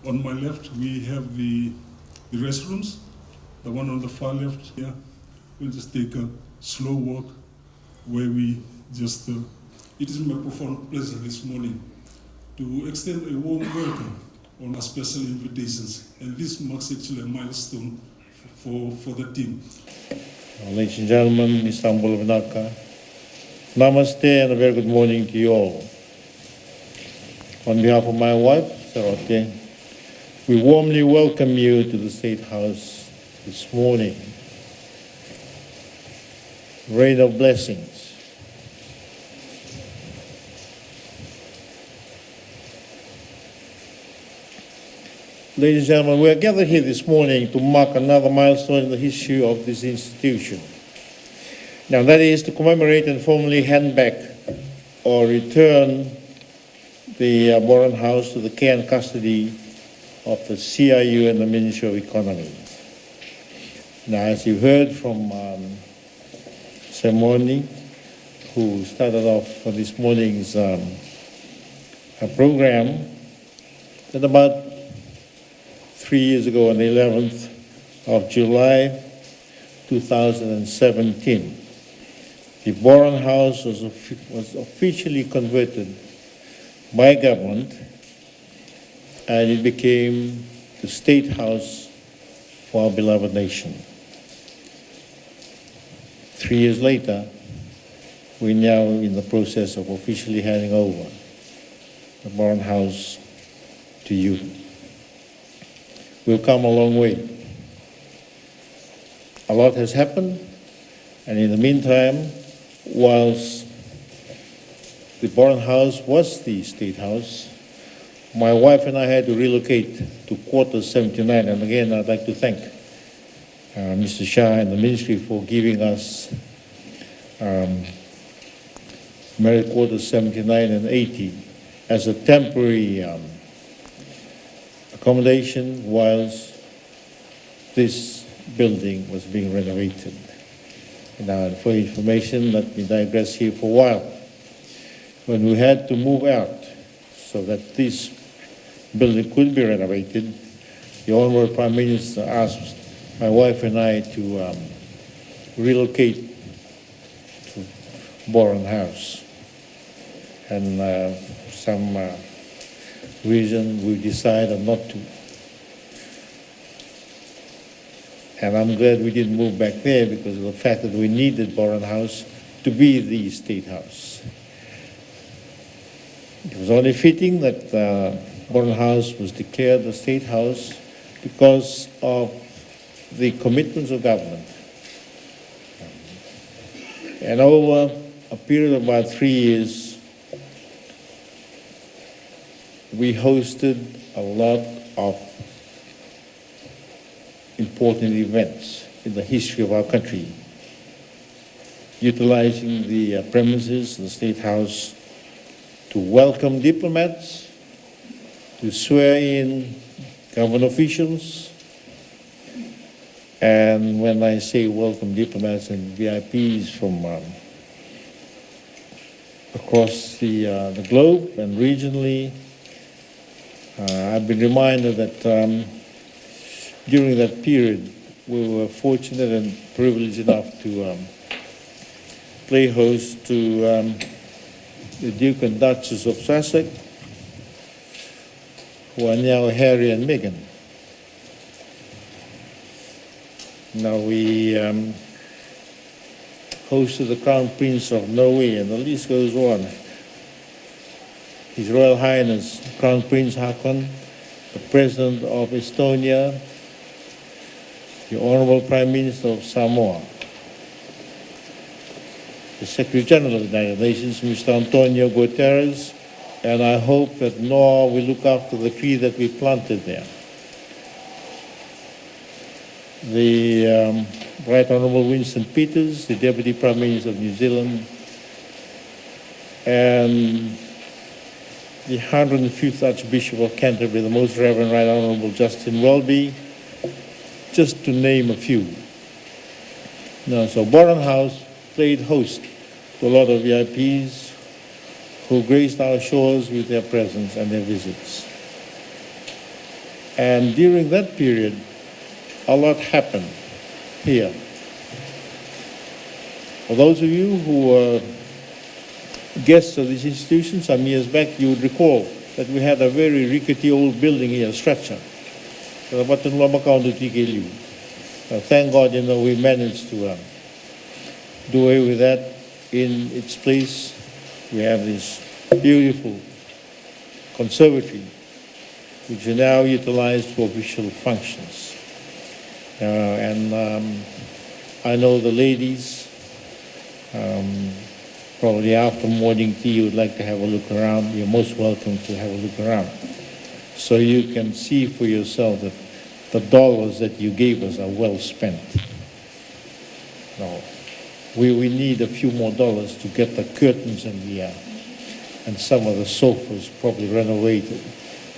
On my left, we have the restrooms. The one on the far left here, we'll just take a slow walk where we just, it is my profound pleasure this morning to extend a warm welcome on our special invitations. And this marks actually a milestone for the team. Ladies and gentlemen, Istanbul Vinaka, Namaste and a very good morning to you all. On behalf of my wife, Sarote, we warmly welcome you to the State House this morning. Rain of blessings. Ladies and gentlemen, we are gathered here this morning to mark another milestone in the history of this institution. Now, that is to commemorate and formally hand back or return the Boren House to the care and custody of the CIU and the Ministry of Economy. Now, as you heard from Simone, who started off this morning's program, that about 3 years ago on the 11th of July 2017, the Boren House was officially converted by government, and it became the State House for our beloved nation. 3 years later, we're now in the process of officially handing over the Boren House to you. We've come a long way. A lot has happened, and in the meantime, whilst the Boren House was the State House, my wife and I had to relocate to Quarter 79, and again, I'd like to thank Mr. Shah and the Ministry for giving us Marriott Quarters 79 and 80 as a temporary accommodation whilst this building was being renovated. Now, for information, let me digress here for a while. When we had to move out so that this building could be renovated, the Honorable Prime Minister asked my wife and I to relocate to Boren House. And some reason we decided not to. And I'm glad we didn't move back there because of the fact that we needed Boren House to be the State House. It was only fitting that Boren House was declared the State House because of the commitments of government. And over a period of about 3 years, we hosted a lot of important events in the history of our country, utilizing the premises, the State House, to welcome diplomats, to swear in government officials, and when I say welcome diplomats and VIPs from across the globe and regionally, I've been reminded that during that period, we were fortunate and privileged enough to play host to the Duke and Duchess of Sussex, who are now Harry and Meghan. Now we hosted the Crown Prince of Norway, and the list goes on. His Royal Highness Crown Prince Haakon, the President of Estonia, the Honorable Prime Minister of Samoa, the Secretary General of the United Nations, Mr. Antonio Guterres, and I hope that Noah will look after the tree that we planted there. The Right Honorable Winston Peters, the Deputy Prime Minister of New Zealand, and the 105th Archbishop of Canterbury, the Most Reverend Right Honorable Justin Welby, just to name a few. Now, so Boren House played host to a lot of VIPs who graced our shores with their presence and their visits. And during that period, a lot happened here. For those of you who were guests of these institutions some years back, you would recall that we had a very rickety old building here, structure. Thank God, we managed to do away with that. In its place, we have this beautiful conservatory, which we now utilize for official functions. I know the ladies, probably after morning tea, you would like to have a look around. You're most welcome to have a look around. So you can see for yourself that the dollars that you gave us are well spent. Now, we need a few more dollars to get the curtains and some of the sofas probably renovated.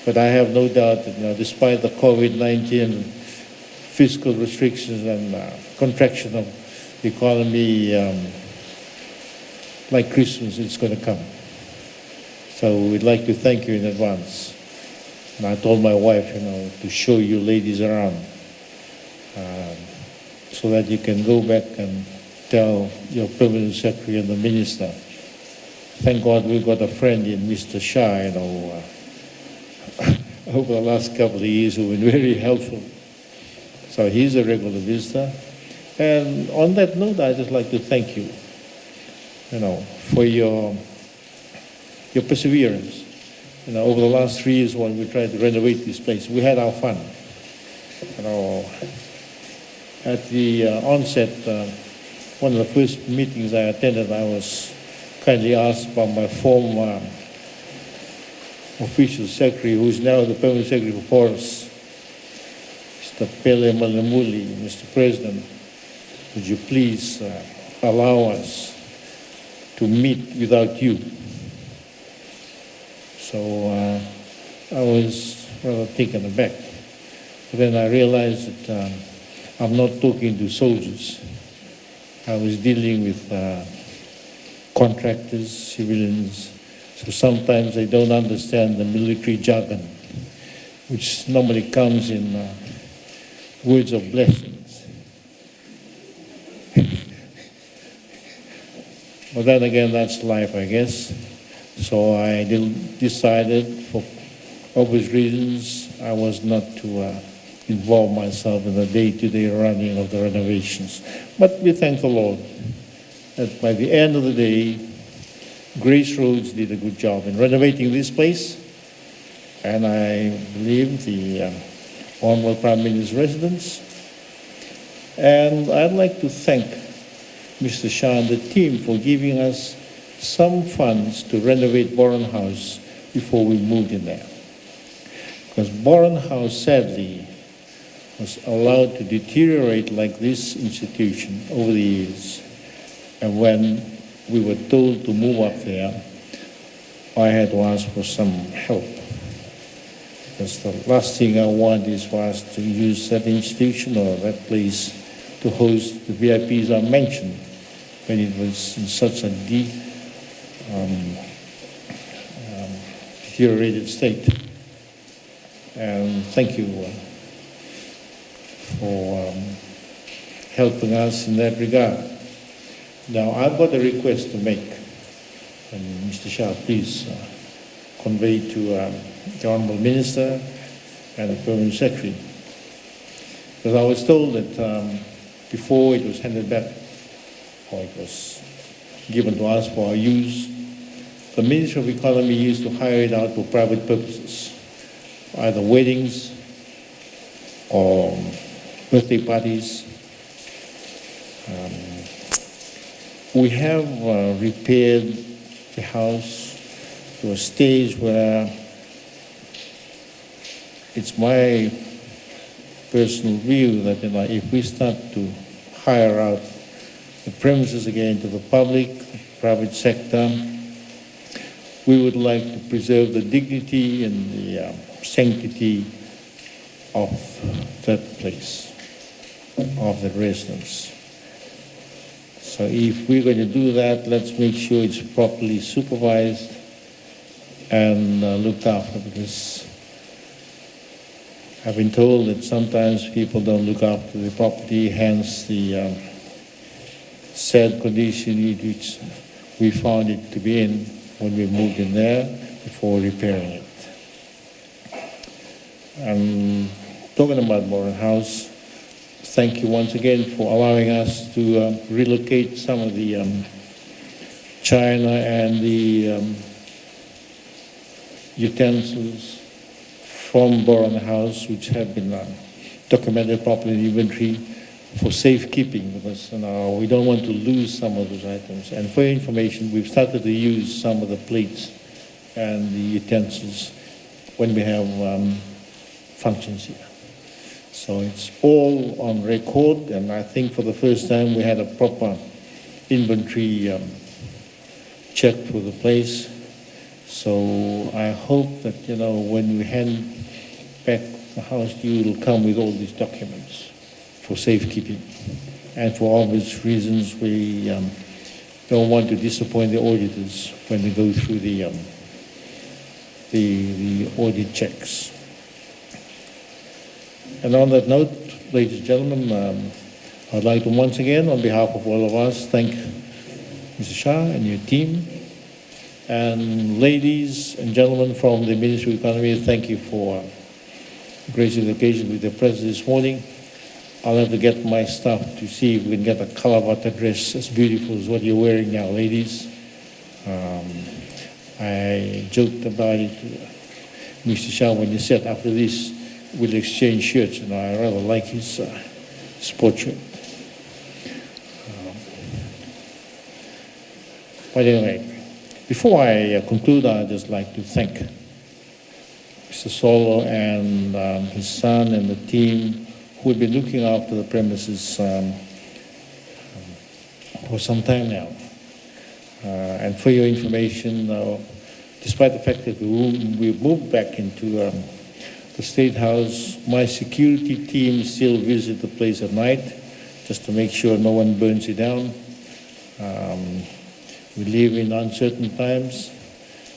But I have no doubt that despite the COVID-19 fiscal restrictions and contraction of the economy, like Christmas, it's going to come. So we'd like to thank you in advance. And I told my wife, to show you ladies around so that you can go back and tell your permanent secretary and the minister. Thank God we've got a friend in Mr. Shah, over the last couple of years who've been very helpful. So he's a regular visitor. And on that note, I'd just like to thank you, for your perseverance. Over the last 3 years when we tried to renovate this place, we had our fun. At the onset, one of the first meetings I attended, I was kindly asked by my former official secretary, who's now the permanent secretary for forests, Mr. Pele Malamuli, Mr. President, would you please allow us to meet without you? So I was rather taken aback. But then I realized that I'm not talking to soldiers. I was dealing with contractors, civilians, so sometimes they don't understand the military jargon, which normally comes in words of blessings. But then again, that's life, I guess. So I decided, for obvious reasons, I was not to involve myself in the day-to-day running of the renovations. But we thank the Lord that by the end of the day, Grace Roads did a good job in renovating this place, and I believe the Honorable Prime Minister's residence. And I'd like to thank Mr. Shah and the team for giving us some funds to renovate Boron House before we moved in there. Because Boron House, sadly, was allowed to deteriorate like this institution over the years. And when we were told to move up there, I had to ask for some help. Because the last thing I want is for us to use that institution or that place to host the VIPs I mentioned when it was in such a deteriorated state. And thank you for helping us in that regard. Now, I've got a request to make, and Mr. Shah, please convey to the Honourable Minister and the Permanent Secretary. Because I was told that before it was handed back, or it was given to us for our use, the Ministry of Economy used to hire it out for private purposes, either weddings or birthday parties. We have repaired the house to a stage where it's my personal view that if we start to hire out the premises again to the public, private sector, we would like to preserve the dignity and the sanctity of that place, of the residence. So if we're going to do that, let's make sure it's properly supervised and looked after, because I've been told that sometimes people don't look after the property, hence the sad condition in which we found it to be in when we moved in there before repairing it. Talking about Moran House, thank you once again for allowing us to relocate some of the china and the utensils from Moran House, which have been documented properly in inventory for safekeeping, because we don't want to lose some of those items. And for your information, we've started to use some of the plates and the utensils when we have functions here. So it's all on record, and I think for the first time we had a proper inventory check for the place. So I hope that, when we hand back the house to you, it'll come with all these documents for safekeeping. And for obvious reasons, we don't want to disappoint the auditors when they go through the audit checks. And on that note, ladies and gentlemen, I'd like to once again, on behalf of all of us, thank Mr. Shah and your team. And ladies and gentlemen from the Ministry of Economy, thank you for gracing the occasion with the press this morning. I'll have to get my staff to see if we can get a Kalavata dress as beautiful as what you're wearing now, ladies. I joked about it to Mr. Shah when he said after this we'll exchange shirts, and I rather like his sport shirt. But anyway, before I conclude, I'd just like to thank Mr. Solo and his son and the team who have been looking after the premises for some time now. And for your information, despite the fact that we moved back into the State House, my security team still visit the place at night just to make sure no one burns it down. We live in uncertain times,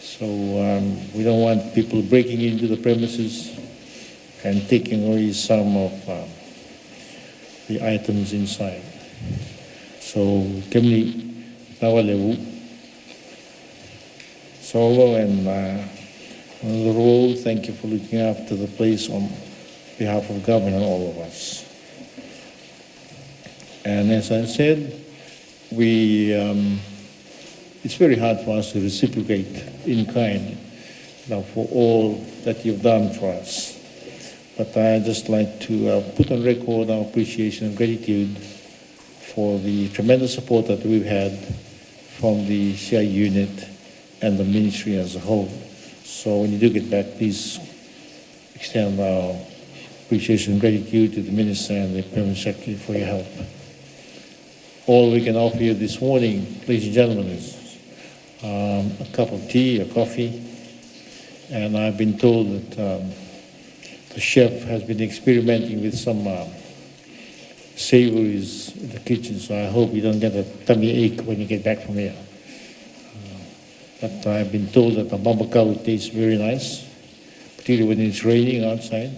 so we don't want people breaking into the premises and taking away some of the items inside. So, kami nawalewu Solo and on the roll, thank you for looking after the place on behalf of government and all of us. And as I said, it's very hard for us to reciprocate in kind for all that you've done for us. But I'd just like to put on record our appreciation and gratitude for the tremendous support that we've had from the CI unit and the ministry as a whole. So when you do get back, please extend our appreciation and gratitude to the Minister and the Permanent Secretary for your help. All we can offer you this morning, ladies and gentlemen, is a cup of tea, a coffee, and I've been told that the chef has been experimenting with some savories in the kitchen, so I hope you don't get a tummy ache when you get back from here. But I've been told that the babakau tastes very nice, particularly when it's raining outside.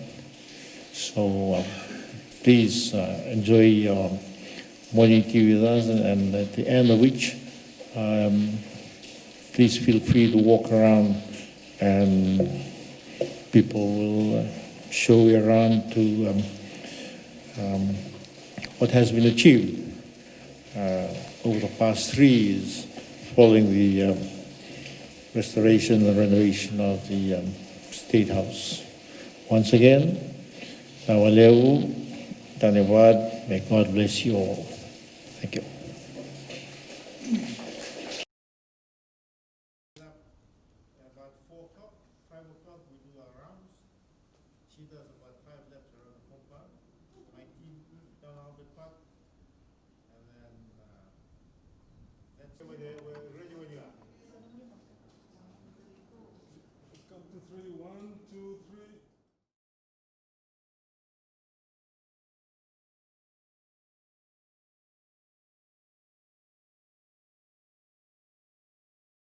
So please enjoy your morning tea with us, and at the end of which, please feel free to walk around and people will show you around to what has been achieved over the past 3 years following the restoration and renovation of the State House. Once again, Nawalewu, Dhanyavad, may God bless you all. Thank you. About 4 o'clock, 5 o'clock, we do our rounds. She does about 5 laps around the compound. My team down Albert Park. And then that's where we're ready when you are. Count to 3, 1, 2, 3.